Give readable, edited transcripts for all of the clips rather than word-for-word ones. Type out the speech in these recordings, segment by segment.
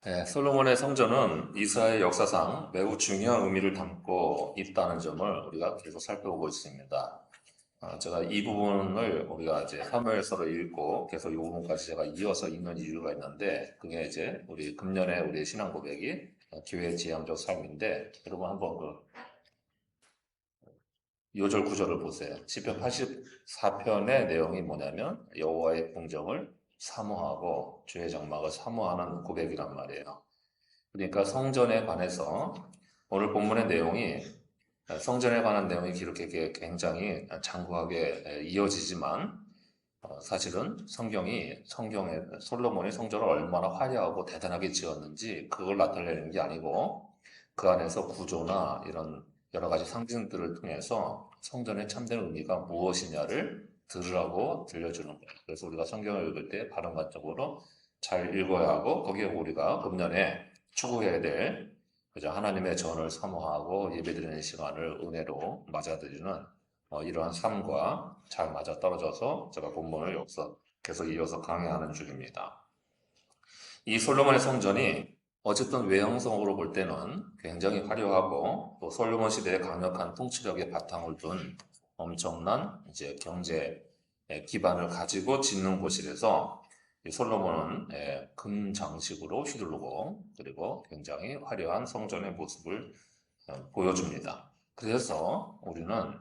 네, 솔로몬의 성전은 이스라엘 역사상 매우 중요한 의미를 담고 있다는 점을 우리가 계속 살펴보고 있습니다. 제가 이 부분을 우리가 이제 사무엘서를 읽고 계속 이 부분까지 제가 이어서 읽는 이유가 있는데, 그게 이제 우리 금년에 우리의 신앙 고백이 기회의 지향적 삶인데, 여러분 한번 그 요절 구절을 보세요. 시편 84편의 내용이 뭐냐면 여호와의 공정을 사모하고 주의 장막을 사모하는 고백이란 말이에요. 그러니까 성전에 관해서 오늘 본문의 내용이 성전에 관한 내용이 이렇게 굉장히 장구하게 이어지지만, 사실은 성경에 솔로몬이 성전을 얼마나 화려하고 대단하게 지었는지 그걸 나타내는 게 아니고, 그 안에서 구조나 이런 여러 가지 상징들을 통해서 성전의 참된 의미가 무엇이냐를 들으라고 들려주는 거예요. 그래서 우리가 성경을 읽을 때 바른 관점으로 잘 읽어야 하고, 거기에 우리가 금년에 추구해야 될 그저 하나님의 전을 사모하고 예배드리는 시간을 은혜로 맞아들이는 이러한 삶과 잘 맞아떨어져서 제가 본문을 여기서 계속 이어서 강의하는 중입니다. 이 솔로몬의 성전이 어쨌든 외형성으로 볼 때는 굉장히 화려하고, 또 솔로몬 시대의 강력한 통치력의 바탕을 둔 엄청난 이제 경제 기반을 가지고 짓는 곳이라서 이 솔로몬은 금 장식으로 휘두르고, 그리고 굉장히 화려한 성전의 모습을 보여줍니다. 그래서 우리는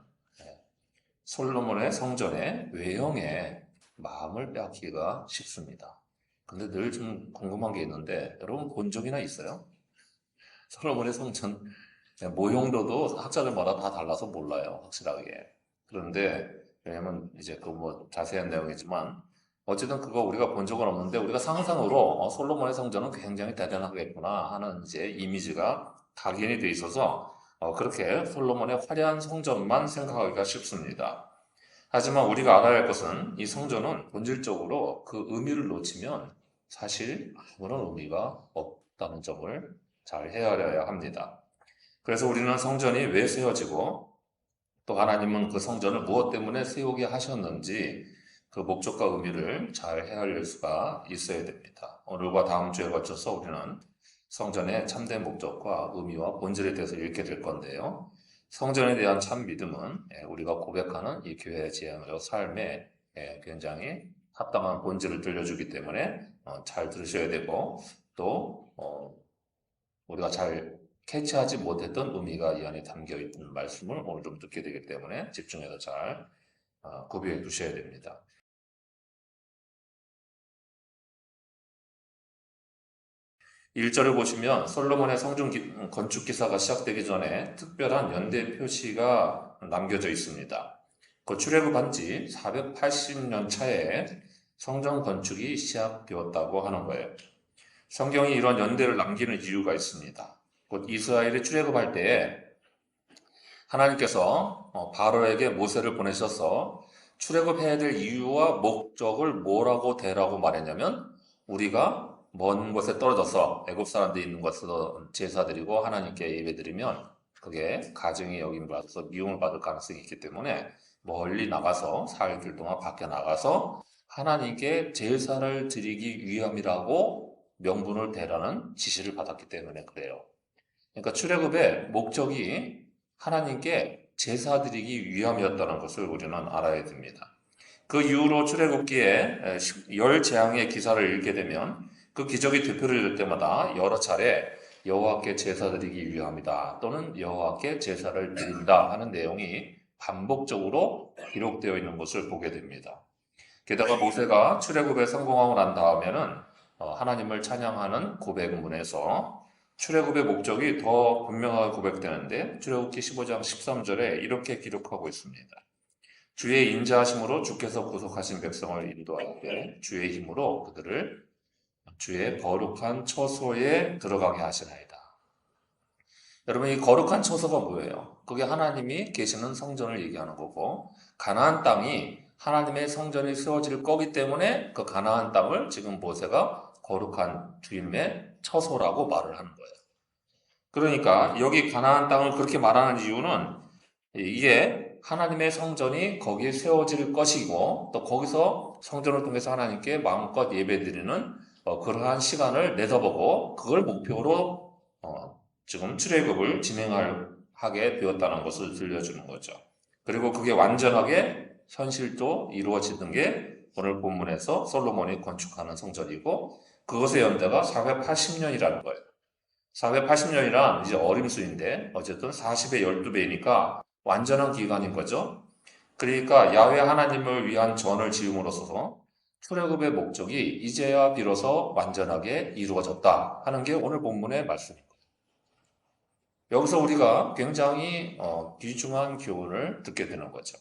솔로몬의 성전의 외형에 마음을 빼앗기가 쉽습니다. 근데 늘 좀 궁금한 게 있는데, 여러분 본 적이나 있어요? 솔로몬의 성전 모형도도 학자들마다 다 달라서 몰라요, 확실하게. 그런데 왜냐면 이제 그 뭐 자세한 내용이지만, 어쨌든 그거 우리가 본 적은 없는데 우리가 상상으로 솔로몬의 성전은 굉장히 대단하겠구나 하는 이제 이미지가 각인이 돼 있어서 그렇게 솔로몬의 화려한 성전만 생각하기가 쉽습니다. 하지만 우리가 알아야 할 것은 이 성전은 본질적으로 그 의미를 놓치면 사실 아무런 의미가 없다는 점을 잘 헤아려야 합니다. 그래서 우리는 성전이 왜 세워지고, 또 하나님은 그 성전을 무엇 때문에 세우게 하셨는지 그 목적과 의미를 잘 헤아릴 수가 있어야 됩니다. 오늘과 다음 주에 거쳐서 우리는 성전의 참된 목적과 의미와 본질에 대해서 읽게 될 건데요. 성전에 대한 참 믿음은 우리가 고백하는 이 교회의 지향적 삶에 굉장히 합당한 본질을 들려주기 때문에 잘 들으셔야 되고, 또 우리가 잘 캐치하지 못했던 의미가 이 안에 담겨 있는 말씀을 오늘 좀 듣게 되기 때문에 집중해서 잘 구비해 두셔야 됩니다. 1절을 보시면 솔로몬의 성전 건축 기사가 시작되기 전에 특별한 연대 표시가 남겨져 있습니다. 그 출애굽한 지 480년 차에 성전 건축이 시작되었다고 하는 거예요. 성경이 이런 연대를 남기는 이유가 있습니다. 곧 이스라엘이 출애굽할 때에 하나님께서 바로에게 모세를 보내셔서 출애굽해야 될 이유와 목적을 뭐라고 대라고 말했냐면, 우리가 먼 곳에 떨어져서 애굽 사람들이 있는 곳에서 제사드리고 하나님께 예배드리면 그게 가증히 여김을 받아서 미움을 받을 가능성이 있기 때문에 멀리 나가서 4일 동안 밖에 나가서 하나님께 제사를 드리기 위함이라고 명분을 대라는 지시를 받았기 때문에 그래요. 그러니까 출애굽의 목적이 하나님께 제사 드리기 위함이었다는 것을 우리는 알아야 됩니다. 그 이후로 출애굽기에 열 재앙의 기사를 읽게 되면 그 기적이 되풀이될 때마다 여러 차례 여호와께 제사 드리기 위함이다, 또는 여호와께 제사를 드린다 하는 내용이 반복적으로 기록되어 있는 것을 보게 됩니다. 게다가 모세가 출애굽에 성공하고 난 다음에는 하나님을 찬양하는 고백문에서 출애굽의 목적이 더 분명하게 고백되는데, 출애굽기 15장 13절에 이렇게 기록하고 있습니다. 주의 인자하심으로 주께서 구속하신 백성을 인도할 때 주의 힘으로 그들을 주의 거룩한 처소에 들어가게 하시나이다. 여러분, 이 거룩한 처소가 뭐예요? 그게 하나님이 계시는 성전을 얘기하는 거고, 가나안 땅이 하나님의 성전이 세워질 거기 때문에 그 가나안 땅을 지금 모세가 거룩한 주님의 처소라고 말을 하는 거예요. 그러니까 여기 가나안 땅을 그렇게 말하는 이유는, 이게 하나님의 성전이 거기에 세워질 것이고, 또 거기서 성전을 통해서 하나님께 마음껏 예배드리는 그러한 시간을 내다보고 그걸 목표로 지금 출애굽을 하게 되었다는 것을 들려주는 거죠. 그리고 그게 완전하게 현실도 이루어지는 게 오늘 본문에서 솔로몬이 건축하는 성전이고 그것의 연대가 480년이라는 거예요. 480년이란 이제 어림수인데 어쨌든 40의 12배니까 완전한 기간인 거죠. 그러니까 야훼 하나님을 위한 전을 지음으로써 출애굽의 목적이 이제야 비로소 완전하게 이루어졌다 하는 게 오늘 본문의 말씀입니다. 여기서 우리가 굉장히 귀중한 교훈을 듣게 되는 거죠.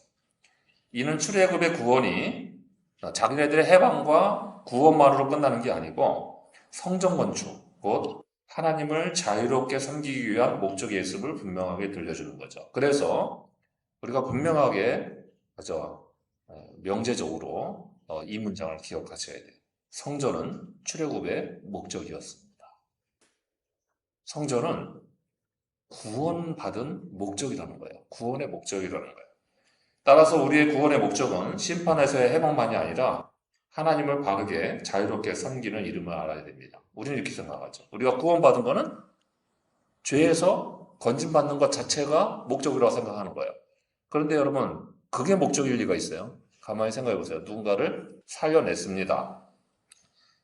이는 출애굽의 구원이 자기네들의 해방과 구원만으로 끝나는 게 아니고 성전 건축, 곧 하나님을 자유롭게 섬기기 위한 목적의 있음을 분명하게 들려주는 거죠. 그래서 우리가 분명하게 명제적으로 이 문장을 기억하셔야 돼요. 성전은 출애굽의 목적이었습니다. 성전은 구원받은 목적이라는 거예요. 구원의 목적이라는 거예요. 따라서 우리의 구원의 목적은 심판에서의 해방만이 아니라 하나님을 바르게 자유롭게 섬기는 이름을 알아야 됩니다. 우리는 이렇게 생각하죠. 우리가 구원받은 거는 죄에서 건진받는 것 자체가 목적이라고 생각하는 거예요. 그런데 여러분, 그게 목적일 리가 있어요. 가만히 생각해 보세요. 누군가를 살려냈습니다.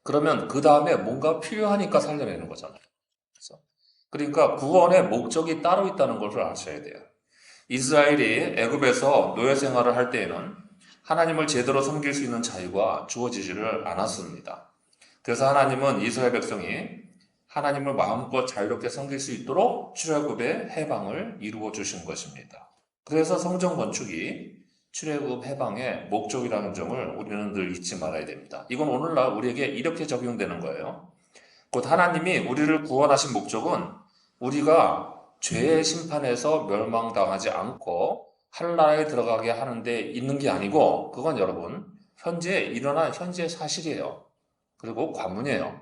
그러면 그 다음에 뭔가 필요하니까 살려내는 거잖아요. 그러니까 구원의 목적이 따로 있다는 것을 아셔야 돼요. 이스라엘이 애굽에서 노예 생활을 할 때에는 하나님을 제대로 섬길 수 있는 자유가 주어지지를 않았습니다. 그래서 하나님은 이스라엘 백성이 하나님을 마음껏 자유롭게 섬길 수 있도록 출애굽의 해방을 이루어 주신 것입니다. 그래서 성전 건축이 출애굽 해방의 목적이라는 점을 우리는 늘 잊지 말아야 됩니다. 이건 오늘날 우리에게 이렇게 적용되는 거예요. 곧 하나님이 우리를 구원하신 목적은 우리가 죄의 심판에서 멸망당하지 않고 하늘나라에 들어가게 하는 데 있는 게 아니고 그건 여러분 현재 일어난 현재 사실이에요. 그리고 관문이에요.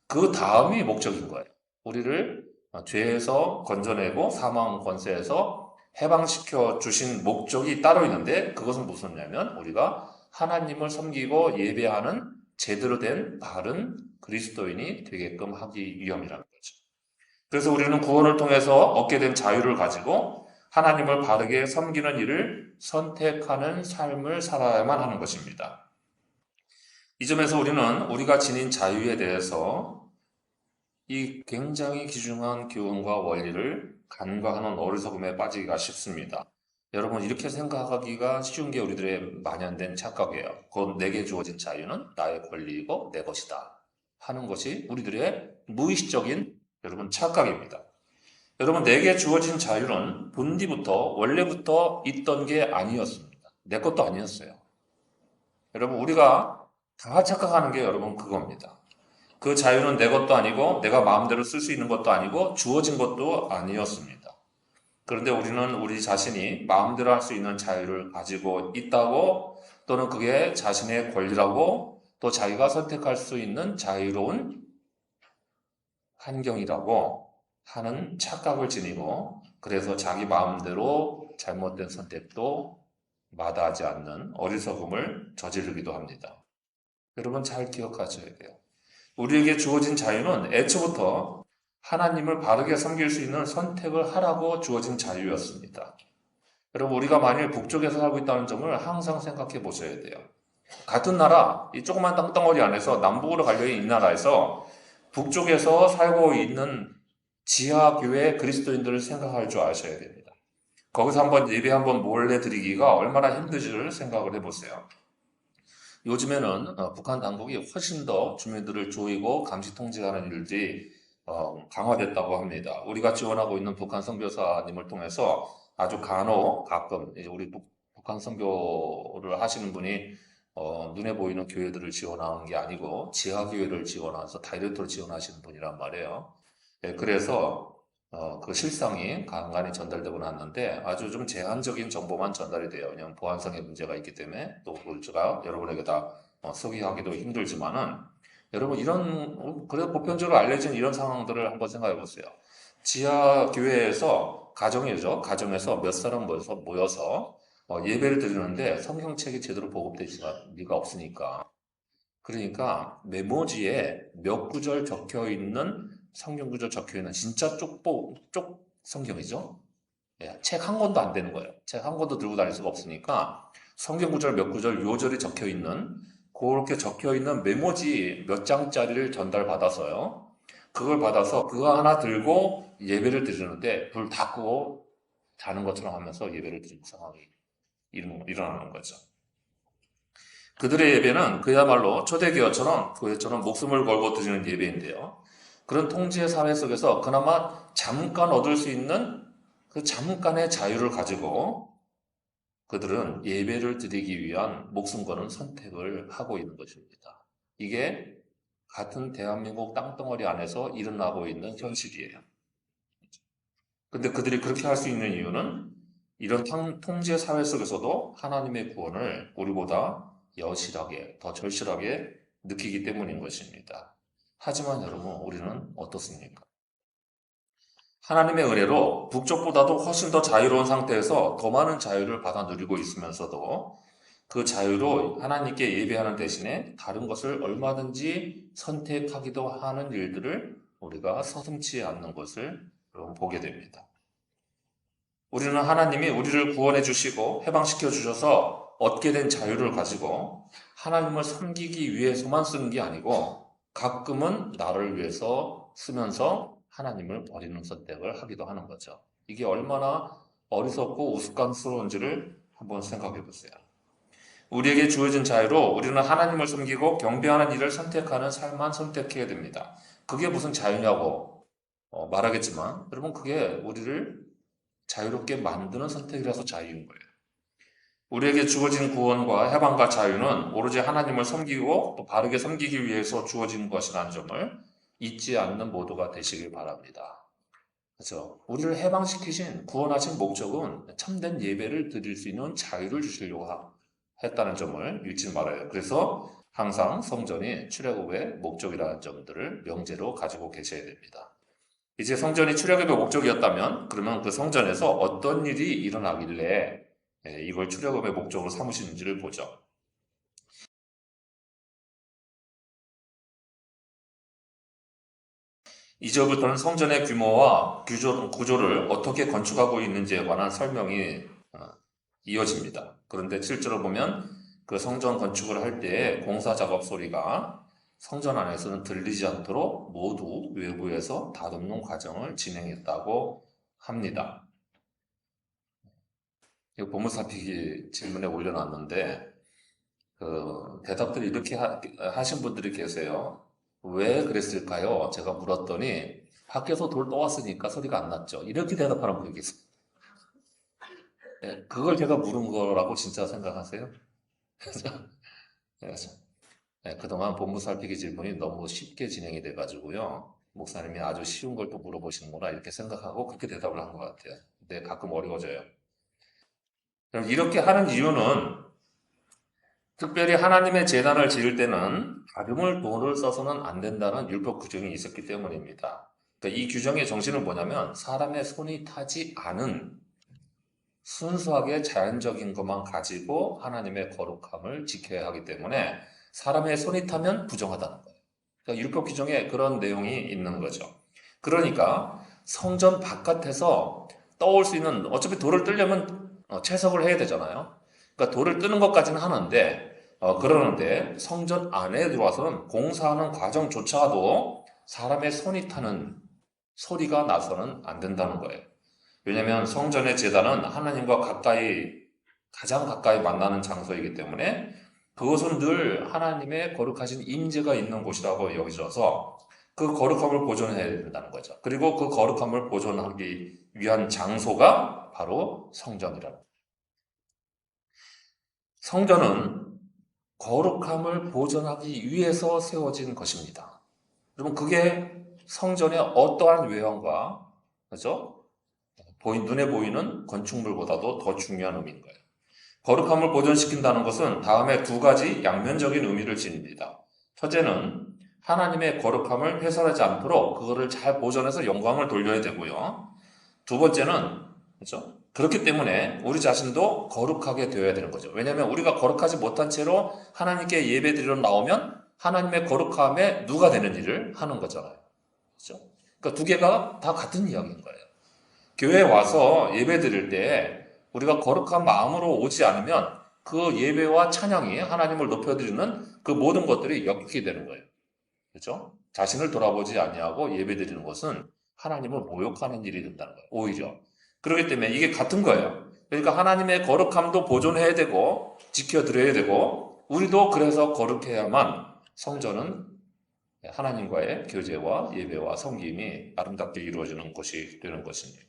그 다음이 목적인 거예요. 우리를 죄에서 건져내고 사망 권세에서 해방시켜 주신 목적이 따로 있는데 그것은 무엇이냐면 우리가 하나님을 섬기고 예배하는 제대로 된 바른 그리스도인이 되게끔 하기 위함이라는 거죠. 그래서 우리는 구원을 통해서 얻게 된 자유를 가지고 하나님을 바르게 섬기는 일을 선택하는 삶을 살아야만 하는 것입니다. 이 점에서 우리는 우리가 지닌 자유에 대해서 이 굉장히 귀중한 교훈과 원리를 간과하는 어리석음에 빠지기가 쉽습니다. 여러분 이렇게 생각하기가 쉬운 게 우리들의 만연된 착각이에요. 곧 내게 주어진 자유는 나의 권리이고 내 것이다 하는 것이 우리들의 무의식적인 여러분 착각입니다. 여러분 내게 주어진 자유는 본디부터 원래부터 있던 게 아니었습니다. 내 것도 아니었어요. 여러분 우리가 다 착각하는 게 여러분 그겁니다. 그 자유는 내 것도 아니고 내가 마음대로 쓸 수 있는 것도 아니고 주어진 것도 아니었습니다. 그런데 우리는 우리 자신이 마음대로 할 수 있는 자유를 가지고 있다고 또는 그게 자신의 권리라고 또 자기가 선택할 수 있는 자유로운 환경이라고 하는 착각을 지니고 그래서 자기 마음대로 잘못된 선택도 마다하지 않는 어리석음을 저지르기도 합니다. 여러분 잘 기억하셔야 돼요. 우리에게 주어진 자유는 애초부터 하나님을 바르게 섬길 수 있는 선택을 하라고 주어진 자유였습니다. 여러분 우리가 만일 북쪽에서 살고 있다는 점을 항상 생각해 보셔야 돼요. 같은 나라, 이 조그만 땅덩어리 안에서 남북으로 갈려있는 이 나라에서 북쪽에서 살고 있는 지하교회 그리스도인들을 생각할 줄 아셔야 됩니다. 거기서 한번 예배 한번 몰래 드리기가 얼마나 힘든지를 생각을 해보세요. 요즘에는 북한 당국이 훨씬 더 주민들을 조이고 감시 통제하는 일들이 강화됐다고 합니다. 우리가 지원하고 있는 북한 선교사님을 통해서 아주 가끔 이제 우리 북한 선교를 하시는 분이 눈에 보이는 교회들을 지원하는 게 아니고 지하교회를 지원해서 다이렉트로 지원하시는 분이란 말이에요. 네, 그래서 그 실상이 간간히 전달되고 났는데 아주 좀 제한적인 정보만 전달이 돼요. 왜냐하면 보안성의 문제가 있기 때문에 또 그걸 제가 여러분에게 다 소개하기도 힘들지만은 여러분 그래도 보편적으로 알려진 이런 상황들을 한번 생각해 보세요. 지하교회에서 가정에서 몇 사람 모여서 예배를 드리는데 성경책이 제대로 보급되지 리가 없으니까 그러니까 메모지에 몇 구절 적혀 있는 성경 구절 적혀 있는 진짜 쪽 성경이죠. 예, 책 한 권도 안 되는 거예요. 책 한 권도 들고 다닐 수가 없으니까 성경 구절 몇 구절 요절이 적혀 있는 그렇게 적혀 있는 메모지 몇 장짜리를 전달받아서요. 그걸 받아서 그거 하나 들고 예배를 드리는데 불 다 끄고 자는 것처럼 하면서 예배를 드리는 상황이 일어나는 거죠. 그들의 예배는 그야말로 초대교회처럼 교회처럼 목숨을 걸고 드리는 예배인데요. 그런 통치의 사회 속에서 그나마 잠깐 얻을 수 있는 그 잠깐의 자유를 가지고 그들은 예배를 드리기 위한 목숨 거는 선택을 하고 있는 것입니다. 이게 같은 대한민국 땅덩어리 안에서 일어나고 있는 현실이에요. 근데 그들이 그렇게 할 수 있는 이유는 이런 통제 사회 속에서도 하나님의 구원을 우리보다 여실하게, 더 절실하게 느끼기 때문인 것입니다. 하지만 여러분, 우리는 어떻습니까? 하나님의 은혜로 북쪽보다도 훨씬 더 자유로운 상태에서 더 많은 자유를 받아 누리고 있으면서도 그 자유로 하나님께 예배하는 대신에 다른 것을 얼마든지 선택하기도 하는 일들을 우리가 서슴지 않는 것을 보게 됩니다. 우리는 하나님이 우리를 구원해 주시고 해방시켜 주셔서 얻게 된 자유를 가지고 하나님을 섬기기 위해서만 쓰는 게 아니고 가끔은 나를 위해서 쓰면서 하나님을 버리는 선택을 하기도 하는 거죠. 이게 얼마나 어리석고 우스꽝스러운지를 한번 생각해 보세요. 우리에게 주어진 자유로 우리는 하나님을 섬기고 경배하는 일을 선택하는 삶만 선택해야 됩니다. 그게 무슨 자유냐고 말하겠지만 여러분 그게 우리를 자유롭게 만드는 선택이라서 자유인 거예요. 우리에게 주어진 구원과 해방과 자유는 오로지 하나님을 섬기고 또 바르게 섬기기 위해서 주어진 것이라는 점을 잊지 않는 모두가 되시길 바랍니다. 그렇죠? 우리를 해방시키신 구원하신 목적은 참된 예배를 드릴 수 있는 자유를 주시려고 했다는 점을 잊지 말아요. 그래서 항상 성전이 출애굽의 목적이라는 점들을 명제로 가지고 계셔야 됩니다. 이제 성전이 출애굽의 목적이었다면 그러면 그 성전에서 어떤 일이 일어나길래 이걸 출애굽의 목적으로 삼으시는지를 보죠. 이제부터는 성전의 규모와 구조를 어떻게 건축하고 있는지에 관한 설명이 이어집니다. 그런데 실제로 보면 그 성전 건축을 할 때의 공사 작업 소리가 성전 안에서는 들리지 않도록 모두 외부에서 다듬는 과정을 진행했다고 합니다. 이거 보물살피기 질문에 올려놨는데 그 대답들을 이렇게 하신 분들이 계세요. 왜 그랬을까요? 제가 물었더니 밖에서 돌 떠왔으니까 소리가 안 났죠. 이렇게 대답하는 분이 계세요. 네, 그걸 제가 물은 거라고 진짜 생각하세요? 그래서 네, 그동안 본무살피기 질문이 너무 쉽게 진행이 돼가지고요. 목사님이 아주 쉬운 걸 또 물어보시는구나 이렇게 생각하고 그렇게 대답을 한 것 같아요. 근데 가끔 어려워져요. 그럼 이렇게 하는 이유는 특별히 하나님의 제단을 지을 때는 다름을 돈을 써서는 안 된다는 율법 규정이 있었기 때문입니다. 그러니까 이 규정의 정신은 뭐냐면 사람의 손이 타지 않은 순수하게 자연적인 것만 가지고 하나님의 거룩함을 지켜야 하기 때문에 사람의 손이 타면 부정하다는 거예요. 그러니까 율법 규정에 그런 내용이 있는 거죠. 그러니까 성전 바깥에서 떠올 수 있는 어차피 돌을 뜨려면 채석을 해야 되잖아요. 그러니까 돌을 뜨는 것까지는 하는데 그러는데 성전 안에 들어와서는 공사하는 과정조차도 사람의 손이 타는 소리가 나서는 안 된다는 거예요. 왜냐하면 성전의 제단은 하나님과 가장 가까이 만나는 장소이기 때문에 그것은 늘 하나님의 거룩하신 임재가 있는 곳이라고 여겨져서 그 거룩함을 보존해야 된다는 거죠. 그리고 그 거룩함을 보존하기 위한 장소가 바로 성전이라는 거예요. 성전은 거룩함을 보존하기 위해서 세워진 것입니다. 여러분 그게 성전의 어떠한 외형과 그죠? 눈에 보이는 건축물보다도 더 중요한 의미인 거예요. 거룩함을 보존시킨다는 것은 다음에 두 가지 양면적인 의미를 지닙니다. 첫째는 하나님의 거룩함을 훼손하지 않도록 그거를 잘 보존해서 영광을 돌려야 되고요. 두 번째는 그렇죠? 그렇기 때문에 우리 자신도 거룩하게 되어야 되는 거죠. 왜냐하면 우리가 거룩하지 못한 채로 하나님께 예배드리러 나오면 하나님의 거룩함에 누가 되는 일을 하는 거잖아요. 그렇죠? 그러니까 두 개가 다 같은 이야기인 거예요. 교회에 와서 예배 드릴 때 우리가 거룩한 마음으로 오지 않으면 그 예배와 찬양이 하나님을 높여드리는 그 모든 것들이 역기 되는 거예요. 그렇죠? 자신을 돌아보지 아니하고 예배 드리는 것은 하나님을 모욕하는 일이 된다는 거예요. 오히려. 그렇기 때문에 이게 같은 거예요. 그러니까 하나님의 거룩함도 보존해야 되고 지켜드려야 되고 우리도 그래서 거룩해야만 성전은 하나님과의 교제와 예배와 섬김이 아름답게 이루어지는 것이 되는 것입니다.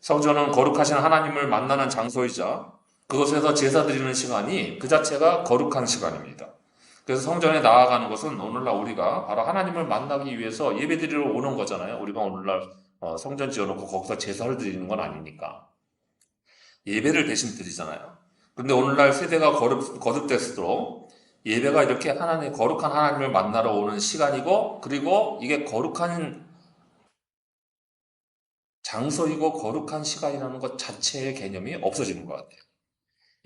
성전은 거룩하신 하나님을 만나는 장소이자 그곳에서 제사 드리는 시간이 그 자체가 거룩한 시간입니다. 그래서 성전에 나아가는 것은 오늘날 우리가 바로 하나님을 만나기 위해서 예배 드리러 오는 거잖아요. 우리가 오늘날 성전 지어놓고 거기서 제사를 드리는 건 아니니까. 예배를 대신 드리잖아요. 그런데 오늘날 세대가 거듭될수록 예배가 이렇게 거룩한 하나님을 만나러 오는 시간이고, 그리고 이게 거룩한 장소이고 거룩한 시간이라는 것 자체의 개념이 없어지는 것 같아요.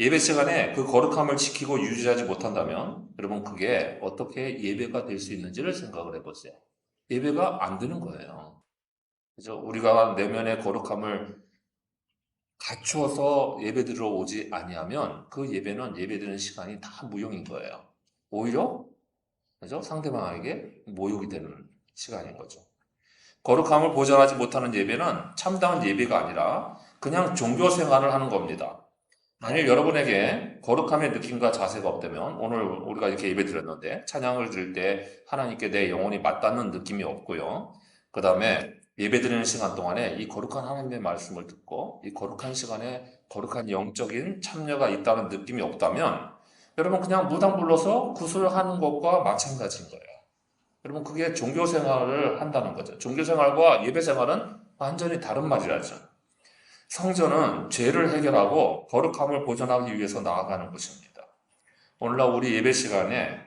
예배 시간에 그 거룩함을 지키고 유지하지 못한다면 여러분 그게 어떻게 예배가 될 수 있는지를 생각을 해보세요. 예배가 안 되는 거예요. 그죠? 우리가 내면의 거룩함을 갖추어서 예배드리러 오지 아니하면 그 예배는 예배드리는 시간이 다 무용인 거예요. 오히려 그죠? 상대방에게 모욕이 되는 시간인 거죠. 거룩함을 보존하지 못하는 예배는 참다운 예배가 아니라 그냥 종교 생활을 하는 겁니다. 만일 여러분에게 거룩함의 느낌과 자세가 없다면 오늘 우리가 이렇게 예배 드렸는데 찬양을 드릴 때 하나님께 내 영혼이 맞닿는 느낌이 없고요. 그 다음에 예배 드리는 시간 동안에 이 거룩한 하나님의 말씀을 듣고 이 거룩한 시간에 거룩한 영적인 참여가 있다는 느낌이 없다면 여러분 그냥 무당 불러서 구슬하는 것과 마찬가지인 거예요. 여러분 그게 종교 생활을 한다는 거죠. 종교 생활과 예배 생활은 완전히 다른 말이라죠. 성전은 죄를 해결하고 거룩함을 보존하기 위해서 나아가는 곳입니다. 오늘날 우리 예배 시간에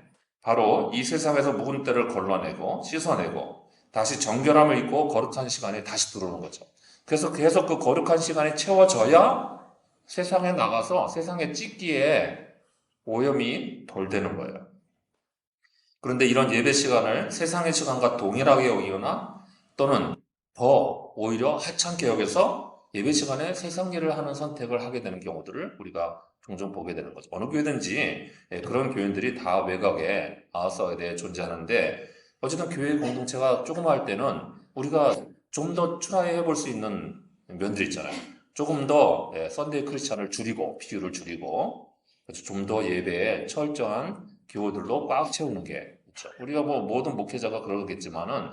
바로 이 세상에서 묵은 때를 걸러내고 씻어내고 다시 정결함을 입고 거룩한 시간에 다시 들어오는 거죠. 그래서 계속 그 거룩한 시간이 채워져야 세상에 나가서 세상에 찍기에 오염이 덜 되는 거예요. 그런데 이런 예배 시간을 세상의 시간과 동일하게 여기거나 또는 더 오히려 하찮게 여겨서 예배 시간에 세상 일을 하는 선택을 하게 되는 경우들을 우리가 종종 보게 되는 거죠. 어느 교회든지 그런 교인들이 다 외곽에 아서에 존재하는데 어쨌든 교회 공동체가 조그마할 때는 우리가 좀 더 트라이 해볼 수 있는 면들이 있잖아요. 조금 더 썬데이 크리스찬을 줄이고 비율을 줄이고 좀 더 예배에 철저한 교우들로 꽉 채우는 게 그렇죠. 우리가 뭐 모든 목회자가 그러겠지만은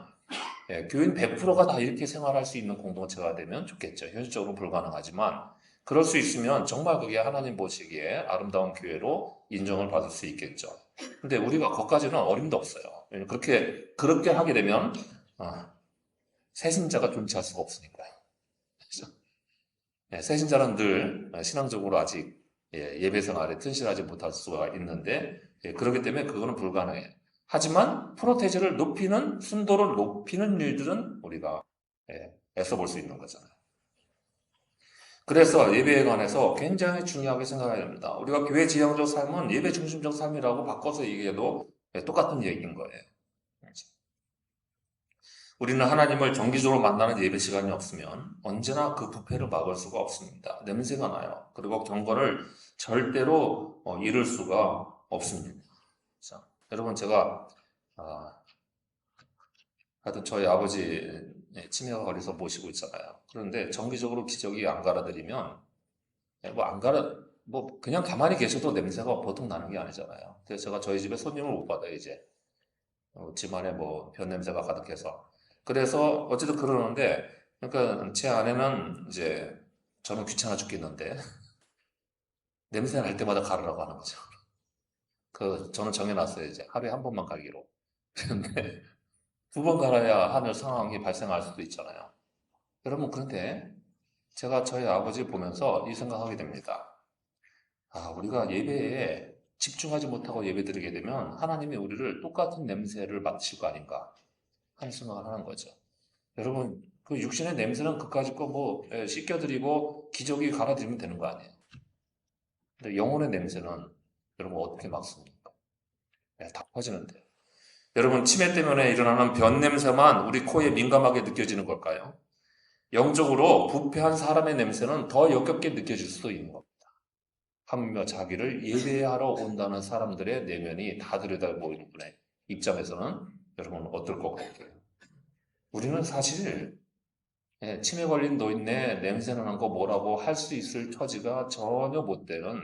교인 100%가 다 이렇게 생활할 수 있는 공동체가 되면 좋겠죠. 현실적으로 불가능하지만 그럴 수 있으면 정말 그게 하나님 보시기에 아름다운 교회로 인정을 받을 수 있겠죠. 근데 우리가 거기까지는 어림도 없어요. 그렇게 하게 되면 새신자가 존재할 수가 없으니까요. 그렇죠? 새신자는 늘 신앙적으로 아직 예배 생활에 튼실하지 못할 수가 있는데 그렇기 때문에 그거는 불가능해요. 하지만 프로테지를 높이는 순도를 높이는 일들은 우리가 애써 볼 수 있는 거잖아요. 그래서 예배에 관해서 굉장히 중요하게 생각해야 됩니다. 우리가 교회 지향적 삶은 예배 중심적 삶이라고 바꿔서 얘기해도 똑같은 얘기인 거예요. 우리는 하나님을 정기적으로 만나는 예배 시간이 없으면 언제나 그 부패를 막을 수가 없습니다. 냄새가 나요. 그리고 경건을 절대로 이룰 수가 없습니다. 자, 여러분 제가 하여튼 저희 아버지 치매가 걸려서 모시고 있잖아요. 그런데 정기적으로 기저귀 안 갈아드리면 뭐 그냥 가만히 계셔도 냄새가 보통 나는 게 아니잖아요. 그래서 제가 저희 집에 손님을 못 받아요 이제. 집안에 뭐 변 냄새가 가득해서. 그래서 어쨌든 그러는데 그러니까 제 아내는 이제 저는 귀찮아 죽겠는데 냄새 날 때마다 가르라고 하는 거죠. 저는 정해놨어요 이제 하루에 한 번만 갈기로. 그런데 두 번 갈아야 하는 상황이 발생할 수도 있잖아요. 여러분 그런데 제가 저희 아버지 보면서 이 생각하게 됩니다. 우리가 예배에 집중하지 못하고 예배드리게 되면 하나님이 우리를 똑같은 냄새를 맡으실 거 아닌가 하는 생각을 하는 거죠. 여러분 그 육신의 냄새는 그까짓 거 뭐 씻겨드리고 기저귀 갈아드리면 되는 거 아니에요. 근데 영혼의 냄새는 여러분 어떻게 막습니까? 다 퍼지는데. 여러분, 치매 때문에 일어나는 변 냄새만 우리 코에 민감하게 느껴지는 걸까요? 영적으로 부패한 사람의 냄새는 더 역겹게 느껴질 수도 있는 겁니다. 하물며 자기를 예배하러 온다는 사람들의 내면이 다 들여다보이는 분의 입장에서는 여러분 어떨 것 같아요? 우리는 사실 치매 걸린 노인네 냄새 나는 거 뭐라고 할 수 있을 처지가 전혀 못 되는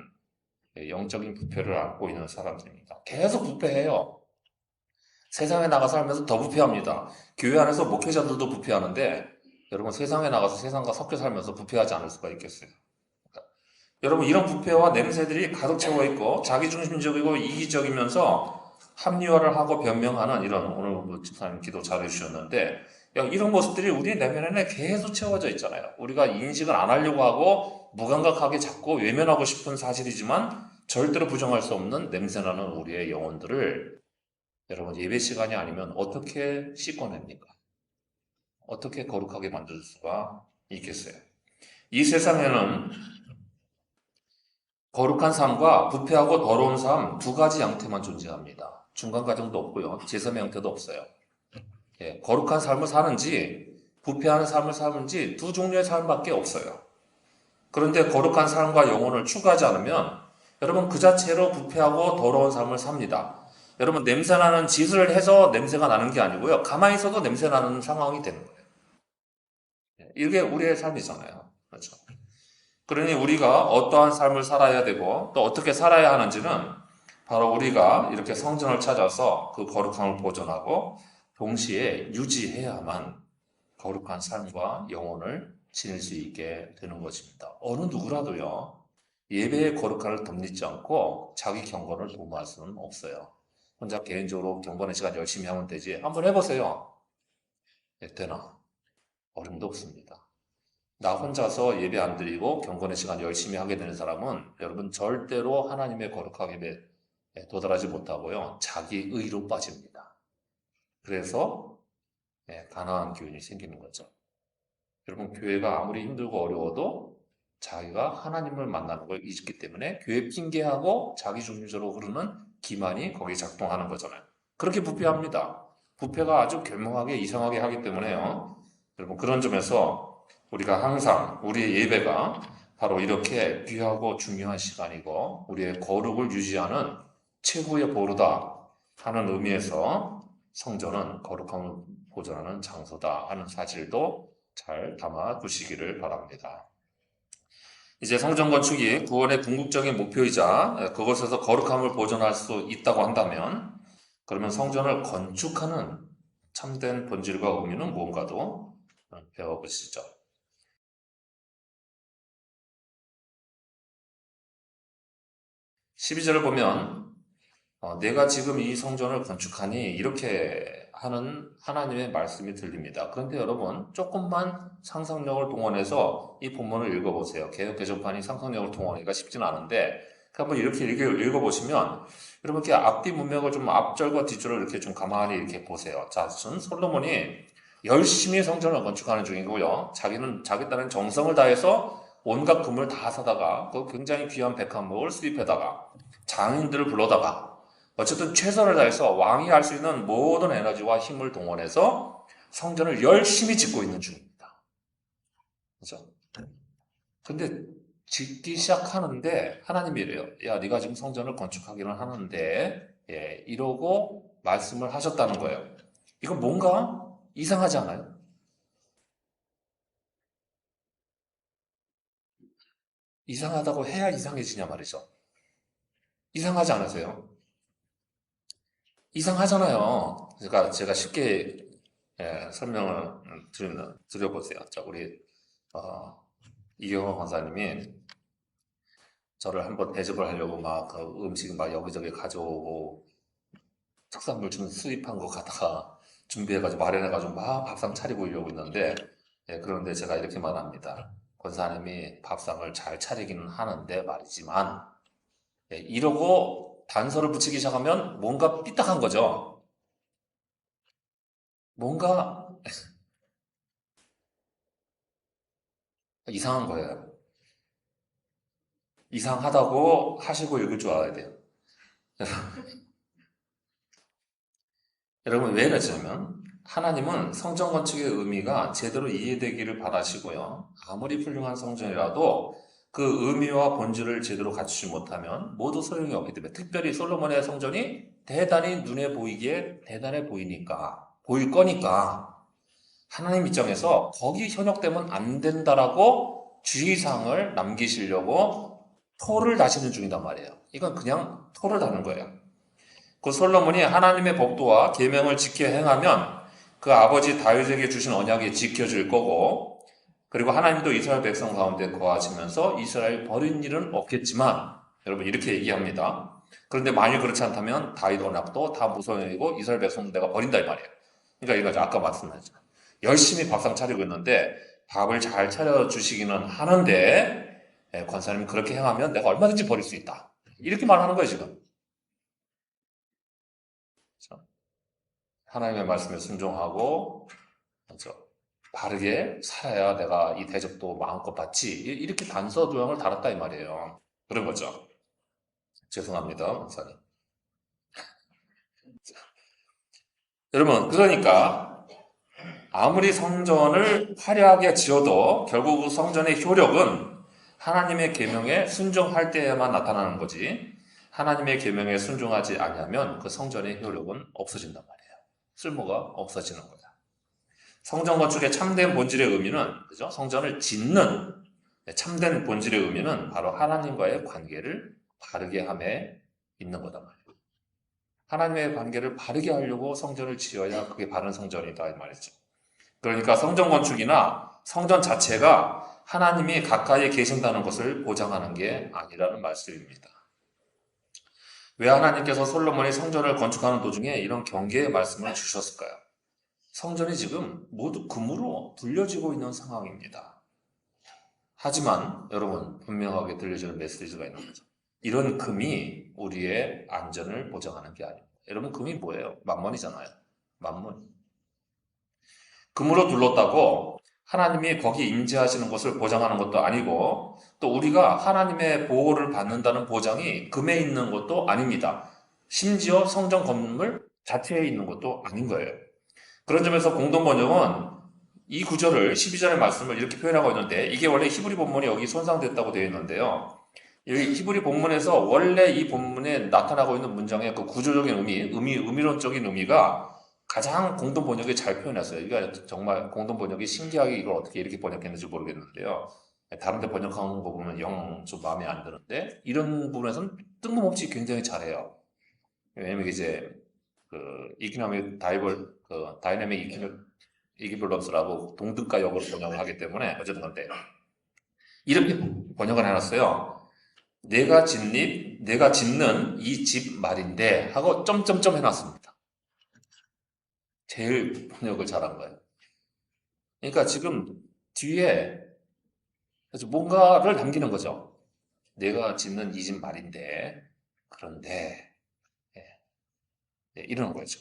영적인 부패를 안고 있는 사람들입니다. 계속 부패해요. 세상에 나가 살면서 더 부패합니다. 교회 안에서 목회자들도 부패하는데 여러분 세상에 나가서 세상과 섞여 살면서 부패하지 않을 수가 있겠어요. 여러분 이런 부패와 냄새들이 가득 채워 있고 자기중심적이고 이기적이면서 합리화를 하고 변명하는 이런 오늘 뭐 집사님 기도 잘해 주셨는데 이런 모습들이 우리 내면에 계속 채워져 있잖아요. 우리가 인식을 안 하려고 하고 무감각하게 자꾸 외면하고 싶은 사실이지만 절대로 부정할 수 없는 냄새나는 우리의 영혼들을 여러분 예배 시간이 아니면 어떻게 씻어냅니까? 어떻게 거룩하게 만들 수가 있겠어요? 이 세상에는 거룩한 삶과 부패하고 더러운 삶 두 가지 양태만 존재합니다. 중간 과정도 없고요. 제3의 형태도 없어요. 거룩한 삶을 사는지 부패하는 삶을 사는지 두 종류의 삶밖에 없어요. 그런데 거룩한 삶과 영혼을 추구하지 않으면 여러분 그 자체로 부패하고 더러운 삶을 삽니다. 여러분 냄새나는 짓을 해서 냄새가 나는 게 아니고요. 가만히 있어도 냄새나는 상황이 되는 거예요. 이게 우리의 삶이잖아요. 그렇죠? 그러니 우리가 어떠한 삶을 살아야 되고 또 어떻게 살아야 하는지는 바로 우리가 이렇게 성전을 찾아서 그 거룩함을 보존하고 동시에 유지해야만 거룩한 삶과 영혼을 지닐 수 있게 되는 것입니다. 어느 누구라도요, 예배의 거룩함을 덧립지 않고 자기 경건을 도모할 수는 없어요. 혼자 개인적으로 경건의 시간 열심히 하면 되지. 한번 해보세요. 되나? 어림도 없습니다. 나 혼자서 예배 안 드리고 경건의 시간 열심히 하게 되는 사람은 여러분 절대로 하나님의 거룩함에 도달하지 못하고요. 자기 의로 빠집니다. 그래서 가나안 기운이 생기는 거죠. 여러분 교회가 아무리 힘들고 어려워도 자기가 하나님을 만나는 걸 잊기 때문에 교회 핑계하고 자기중심적으로 흐르는 기만이 거기에 작동하는 거잖아요. 그렇게 부패합니다. 부패가 아주 교묘하게 이상하게 하기 때문에요. 여러분 그런 점에서 우리가 항상 우리의 예배가 바로 이렇게 귀하고 중요한 시간이고 우리의 거룩을 유지하는 최고의 보루다 하는 의미에서 성전은 거룩함을 보존하는 장소다 하는 사실도 잘 담아 두시기를 바랍니다. 이제 성전 건축이 구원의 궁극적인 목표이자 그곳에서 거룩함을 보존할 수 있다고 한다면 그러면 성전을 건축하는 참된 본질과 의미는 무언가도 배워보시죠. 12절을 보면 내가 지금 이 성전을 건축하니 이렇게 하는 하나님의 말씀이 들립니다. 그런데 여러분 조금만 상상력을 동원해서 이 본문을 읽어보세요. 개역 개정판이 상상력을 동원하기가 쉽지는 않은데 한번 이렇게 읽어보시면 여러분 이렇게 앞뒤 문맥을 좀 앞절과 뒷절을 이렇게 좀 가만히 이렇게 보세요. 자, 솔로몬이 열심히 성전을 건축하는 중이고요. 자기는 자기 딴은 정성을 다해서 온갖 금을 다 사다가 그 굉장히 귀한 백합목을 수입해다가 장인들을 불러다가 어쨌든 최선을 다해서 왕이 할 수 있는 모든 에너지와 힘을 동원해서 성전을 열심히 짓고 있는 중입니다. 그죠? 근데 짓기 시작하는데 하나님이 이래요. 야, 네가 지금 성전을 건축하기는 하는데 이러고 말씀을 하셨다는 거예요. 이거 뭔가 이상하지 않아요? 이상하다고 해야 이상해지냐 말이죠. 이상하지 않으세요? 이상하잖아요. 그러니까 제가 쉽게 설명을 드려보세요. 자, 우리 어, 이경호 권사님이 저를 한번 대접을 하려고 막 그 음식 막 여기저기 가져오고 특산물 좀 수입한 거 갖다가 준비해가지고 마련해가지고 막 밥상 차리고 이러고 있는데 그런데 제가 이렇게 말합니다. 권사님이 밥상을 잘 차리기는 하는데 말이지만 이러고 단서를 붙이기 시작하면 뭔가 삐딱한 거죠. 뭔가 이상한 거예요. 이상하다고 하시고 읽을 줄 알아야 돼요. 여러분 왜 그러냐면 하나님은 성전 건축의 의미가 제대로 이해되기를 바라시고요. 아무리 훌륭한 성전이라도 그 의미와 본질을 제대로 갖추지 못하면 모두 소용이 없기 때문에 특별히 솔로몬의 성전이 대단히 눈에 보이기에 대단해 보이니까 보일 거니까 하나님 입장에서 거기 현혹되면 안 된다라고 주의사항을 남기시려고 토를 다시는 중이단 말이에요. 이건 그냥 토를 다는 거예요. 그 솔로몬이 하나님의 법도와 계명을 지켜 행하면 그 아버지 다윗에게 주신 언약이 지켜질 거고, 그리고 하나님도 이스라엘 백성 가운데 거하시면서 이스라엘 버린 일은 없겠지만, 여러분 이렇게 얘기합니다. 그런데 만일 그렇지 않다면 다윗 언약도 다 무소용이고 이스라엘 백성도 내가 버린다 이 말이에요. 그러니까 이거 아까 말씀하셨죠. 열심히 밥상 차리고 있는데 밥을 잘 차려주시기는 하는데 권사님이 그렇게 행하면 내가 얼마든지 버릴 수 있다. 이렇게 말하는 거예요 지금. 하나님의 말씀에 순종하고 바르게 살아야 내가 이 대접도 마음껏 받지. 이렇게 단서 조항을 달았다 이 말이에요. 그런 거죠. 죄송합니다, 목사님. 여러분, 그러니까 아무리 성전을 화려하게 지어도 결국 그 성전의 효력은 하나님의 계명에 순종할 때에만 나타나는 거지. 하나님의 계명에 순종하지 않으면 그 성전의 효력은 없어진단 말이에요. 쓸모가 없어지는 거야. 성전 건축의 참된 본질의 의미는, 그죠? 성전을 짓는 참된 본질의 의미는 바로 하나님과의 관계를 바르게 함에 있는 거단 말이에요. 하나님의 관계를 바르게 하려고 성전을 지어야 그게 바른 성전이다 이 말이죠. 그러니까 성전 건축이나 성전 자체가 하나님이 가까이 계신다는 것을 보장하는 게 아니라는 말씀입니다. 왜 하나님께서 솔로몬이 성전을 건축하는 도중에 이런 경계의 말씀을 주셨을까요? 성전이 지금 모두 금으로 둘려지고 있는 상황입니다. 하지만 여러분 분명하게 들려주는 메시지가 있는 거죠. 이런 금이 우리의 안전을 보장하는 게 아닙니다. 여러분 금이 뭐예요? 만몬이잖아요. 만몬. 금으로 둘렀다고 하나님이 거기 임재하시는 것을 보장하는 것도 아니고 또 우리가 하나님의 보호를 받는다는 보장이 금에 있는 것도 아닙니다. 심지어 성전 건물 자체에 있는 것도 아닌 거예요. 그런 점에서 공동번역은 이 구절을 12절의 말씀을 이렇게 표현하고 있는데 이게 원래 히브리 본문이 여기 손상됐다고 되어 있는데요. 이 히브리 본문에서 원래 이 본문에 나타나고 있는 문장의 그 구조적인 의미론적인 의미가 가장 공동번역이 잘 표현했어요. 이게 정말 공동번역이 신기하게 이걸 어떻게 이렇게 번역했는지 모르겠는데요. 다른 데 번역하는 거 보면 영 좀 마음에 안 드는데 이런 부분에서는 뜬금없이 굉장히 잘해요. 왜냐면 이제 그 이코노믹 다이내믹 이퀴밸런스라고 동등가 역으로 번역을 하기 때문에 어쨌든 근데 이렇게 번역을 해놨어요. 내가 짓는 이 집 말인데 하고 점점점 해놨습니다. 제일 번역을 잘한 거예요. 그러니까 지금 뒤에 뭔가를 남기는 거죠. 내가 짓는 이 집 말인데 그런데 이러는 거죠.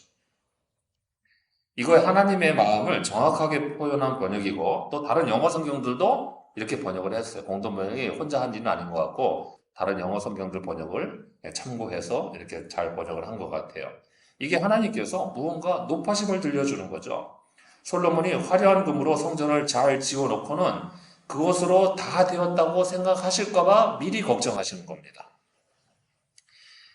이거에 하나님의 마음을 정확하게 표현한 번역이고 또 다른 영어 성경들도 이렇게 번역을 했어요. 공동 번역이 혼자 한 일은 아닌 것 같고 다른 영어 성경들 번역을 참고해서 이렇게 잘 번역을 한 것 같아요. 이게 하나님께서 무언가 높아심을 들려주는 거죠. 솔로몬이 화려한 금으로 성전을 잘 지어놓고는 그것으로 다 되었다고 생각하실까봐 미리 걱정하시는 겁니다.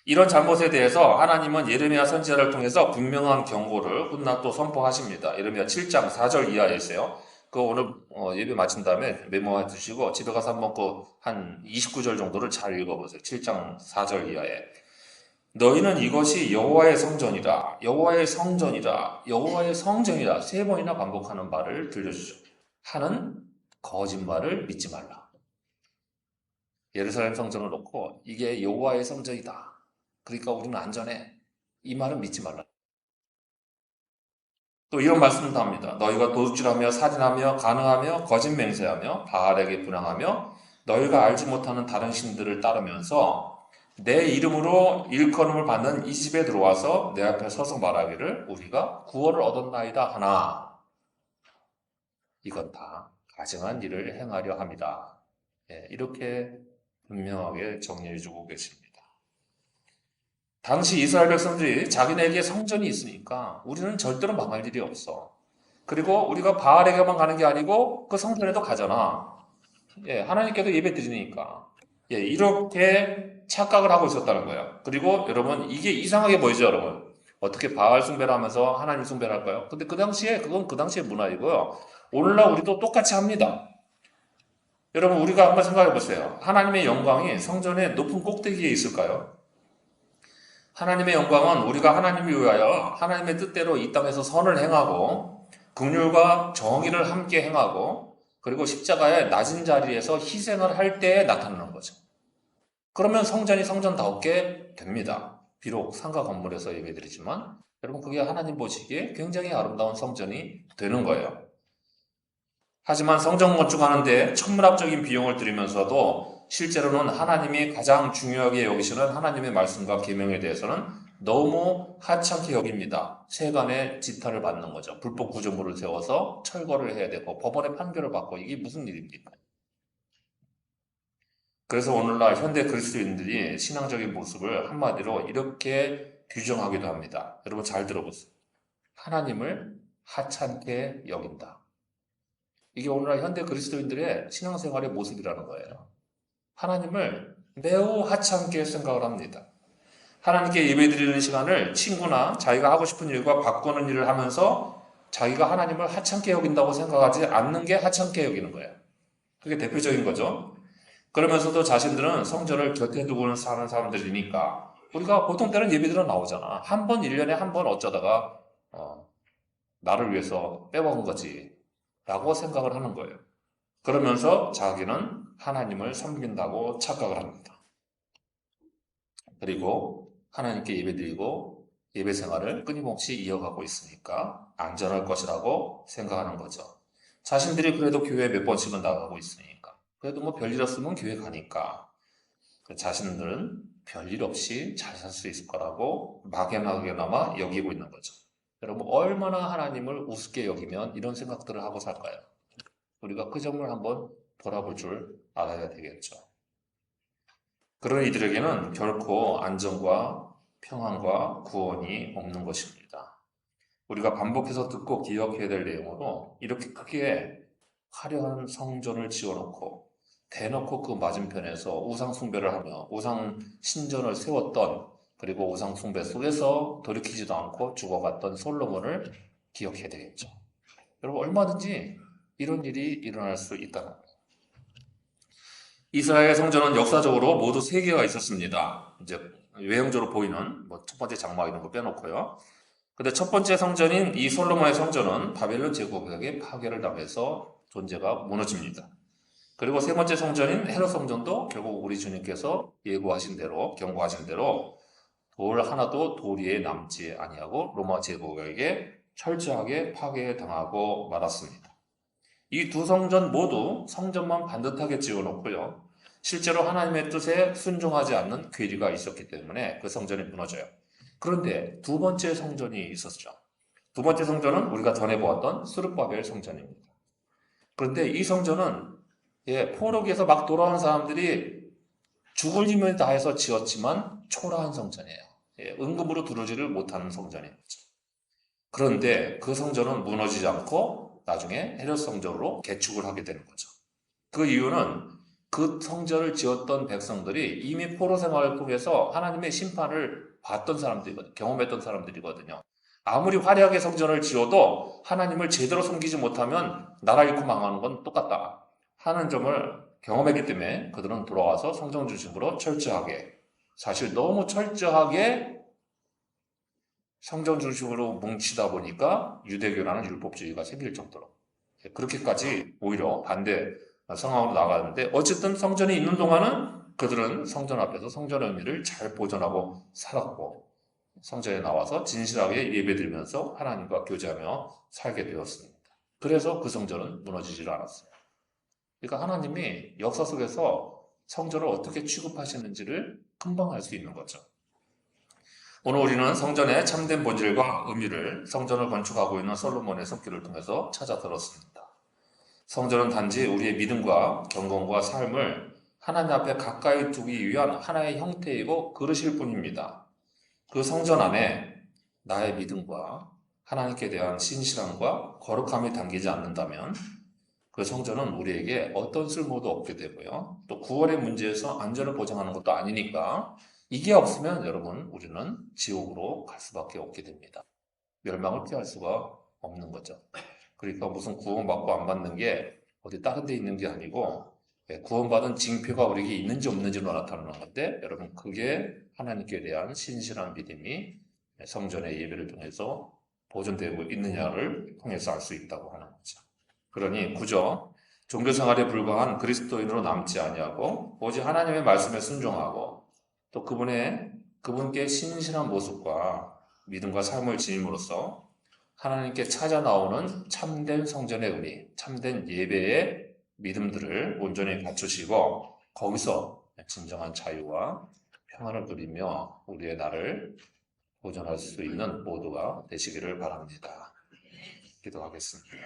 이런 잘못에 대해서 하나님은 예레미야 선지자를 통해서 분명한 경고를 훗날 또 선포하십니다. 예레미야 7장 4절 이하에 있어요. 그거 오늘 예배 마친 다음에 메모해 두시고 집에 가서 한번 한 29절 정도를 잘 읽어보세요. 7장 4절 이하에. 너희는 이것이 여호와의 성전이라, 여호와의 성전이라, 여호와의 성전이라 세 번이나 반복하는 말을 들려주죠. 하는 거짓말을 믿지 말라. 예루살렘 성전을 놓고 이게 여호와의 성전이다. 그러니까 우리는 안전해. 이 말은 믿지 말라. 또 이런 말씀도 합니다. 너희가 도둑질하며 살인하며 간음하며 거짓 맹세하며 바알에게 분향하며 너희가 알지 못하는 다른 신들을 따르면서 내 이름으로 일컬음을 받는 이 집에 들어와서 내 앞에 서서 말하기를 우리가 구원을 얻었나이다 하나 이건 다 가증한 일을 행하려 합니다. 이렇게 분명하게 정리해주고 계십니다. 당시 이스라엘 백성들이 자기네에게 성전이 있으니까 우리는 절대로 망할 일이 없어. 그리고 우리가 바알에게만 가는 게 아니고 그 성전에도 가잖아. 예, 하나님께도 예배 드리니까. 예, 이렇게 착각을 하고 있었다는 거예요. 그리고 여러분, 이게 이상하게 보이죠, 여러분? 어떻게 바알 숭배를 하면서 하나님 숭배를 할까요? 근데 그 당시에, 그건 그 당시의 문화이고요. 오늘날 우리도 똑같이 합니다. 여러분, 우리가 한번 생각해 보세요. 하나님의 영광이 성전의 높은 꼭대기에 있을까요? 하나님의 영광은 우리가 하나님을 위하여 하나님의 뜻대로 이 땅에서 선을 행하고 긍휼과 정의를 함께 행하고 그리고 십자가의 낮은 자리에서 희생을 할 때에 나타나는 거죠. 그러면 성전이 성전다웠게 됩니다. 비록 상가 건물에서 예배드리지만 여러분 그게 하나님 보시기에 굉장히 아름다운 성전이 되는 거예요. 하지만 성전 건축하는데 천문학적인 비용을 들이면서도 실제로는 하나님이 가장 중요하게 여기시는 하나님의 말씀과 계명에 대해서는 너무 하찮게 여깁니다. 세간의 지탄을 받는 거죠. 불법 구조물을 세워서 철거를 해야 되고 법원의 판결을 받고 이게 무슨 일입니까? 그래서 오늘날 현대 그리스도인들이 신앙적인 모습을 한마디로 이렇게 규정하기도 합니다. 여러분 잘 들어보세요. 하나님을 하찮게 여긴다. 이게 오늘날 현대 그리스도인들의 신앙생활의 모습이라는 거예요. 하나님을 매우 하찮게 생각을 합니다. 하나님께 예배드리는 시간을 친구나 자기가 하고 싶은 일과 바꾸는 일을 하면서 자기가 하나님을 하찮게 여긴다고 생각하지 않는 게 하찮게 여기는 거예요. 그게 대표적인 거죠. 그러면서도 자신들은 성전을 곁에 두고는 사는 사람들이니까 우리가 보통 때는 예배드려 나오잖아. 한 번, 1년에 한 번 어쩌다가 나를 위해서 빼먹은 거지 라고 생각을 하는 거예요. 그러면서 자기는 하나님을 섬긴다고 착각을 합니다. 그리고 하나님께 예배드리고 예배 생활을 끊임없이 이어가고 있으니까 안전할 것이라고 생각하는 거죠. 자신들이 그래도 교회 몇 번씩은 나가고 있으니까. 그래도 뭐 별일 없으면 교회 가니까. 자신들은 별일 없이 잘 살 수 있을 거라고 막연하게나마 여기고 있는 거죠. 여러분, 얼마나 하나님을 우습게 여기면 이런 생각들을 하고 살까요? 우리가 그 점을 한번 돌아볼 줄 알아야 되겠죠. 그런 이들에게는 결코 안정과 평안과 구원이 없는 것입니다. 우리가 반복해서 듣고 기억해야 될 내용으로 이렇게 크게 화려한 성전을 지어놓고 대놓고 그 맞은편에서 우상 숭배를 하며 우상 신전을 세웠던 그리고 우상 숭배 속에서 돌이키지도 않고 죽어갔던 솔로몬을 기억해야 되겠죠. 여러분 얼마든지 이런 일이 일어날 수 있다는 거예요. 이스라엘 성전은 역사적으로 모두 세 개가 있었습니다. 이제 외형적으로 보이는 뭐 첫 번째 장막 이런 거 빼놓고요. 근데 첫 번째 성전인 이 솔로몬의 성전은 바벨론 제국에게 파괴를 당해서 존재가 무너집니다. 그리고 세 번째 성전인 헤롯 성전도 결국 우리 주님께서 예고하신 대로 경고하신 대로 돌 하나도 돌 위에 남지 아니하고 로마 제국에게 철저하게 파괴당하고 말았습니다. 이 두 성전 모두 성전만 반듯하게 지어놓고요. 실제로 하나님의 뜻에 순종하지 않는 괴리가 있었기 때문에 그 성전이 무너져요. 그런데 두 번째 성전이 있었죠. 두 번째 성전은 우리가 전에 보았던 스룹바벨 성전입니다. 그런데 이 성전은 포로기에서 막 돌아온 사람들이 죽을 힘을 다해서 지었지만 초라한 성전이에요. 은금으로 두르지를 못하는 성전이죠. 그런데 그 성전은 무너지지 않고 나중에 헤롯 성전으로 개축을 하게 되는 거죠. 그 이유는 그 성전을 지었던 백성들이 이미 포로 생활을 통해서 하나님의 심판을 봤던 사람들이거든요. 경험했던 사람들이거든요. 아무리 화려하게 성전을 지어도 하나님을 제대로 섬기지 못하면 나라 잃고 망하는 건 똑같다 하는 점을 경험했기 때문에 그들은 돌아와서 성전 중심으로 철저하게, 사실 너무 철저하게 성전 중심으로 뭉치다 보니까 유대교라는 율법주의가 생길 정도로 그렇게까지 오히려 반대 상황으로 나가는데, 어쨌든 성전이 있는 동안은 그들은 성전 앞에서 성전의 의미를 잘 보존하고 살았고 성전에 나와서 진실하게 예배드리면서 하나님과 교제하며 살게 되었습니다. 그래서 그 성전은 무너지질 않았어요. 그러니까 하나님이 역사 속에서 성전을 어떻게 취급하시는지를 금방 알 수 있는 거죠. 오늘 우리는 성전의 참된 본질과 의미를 성전을 건축하고 있는 솔로몬의 손길을 통해서 찾아 들었습니다. 성전은 단지 우리의 믿음과 경건과 삶을 하나님 앞에 가까이 두기 위한 하나의 형태이고 그릇일 뿐입니다. 그 성전 안에 나의 믿음과 하나님께 대한 신실함과 거룩함이 담기지 않는다면 그 성전은 우리에게 어떤 쓸모도 없게 되고요. 또 구원의 문제에서 안전을 보장하는 것도 아니니까 이게 없으면 여러분 우리는 지옥으로 갈 수밖에 없게 됩니다. 멸망을 피할 수가 없는 거죠. 그러니까 무슨 구원받고 안 받는 게 어디 다른 데 있는 게 아니고 구원받은 징표가 우리에게 있는지 없는지로 나타나는 건데 여러분 그게 하나님께 대한 신실한 믿음이 성전의 예배를 통해서 보존되고 있느냐를 통해서 알 수 있다고 하는 거죠. 그러니 그저 종교생활에 불과한 그리스도인으로 남지 아니하고 오직 하나님의 말씀에 순종하고 또 그분께 신실한 모습과 믿음과 삶을 지님으로써 하나님께 찾아 나오는 참된 성전의 의미, 참된 예배의 믿음들을 온전히 갖추시고 거기서 진정한 자유와 평안을 누리며 우리의 날을 보존할 수 있는 모두가 되시기를 바랍니다. 기도하겠습니다.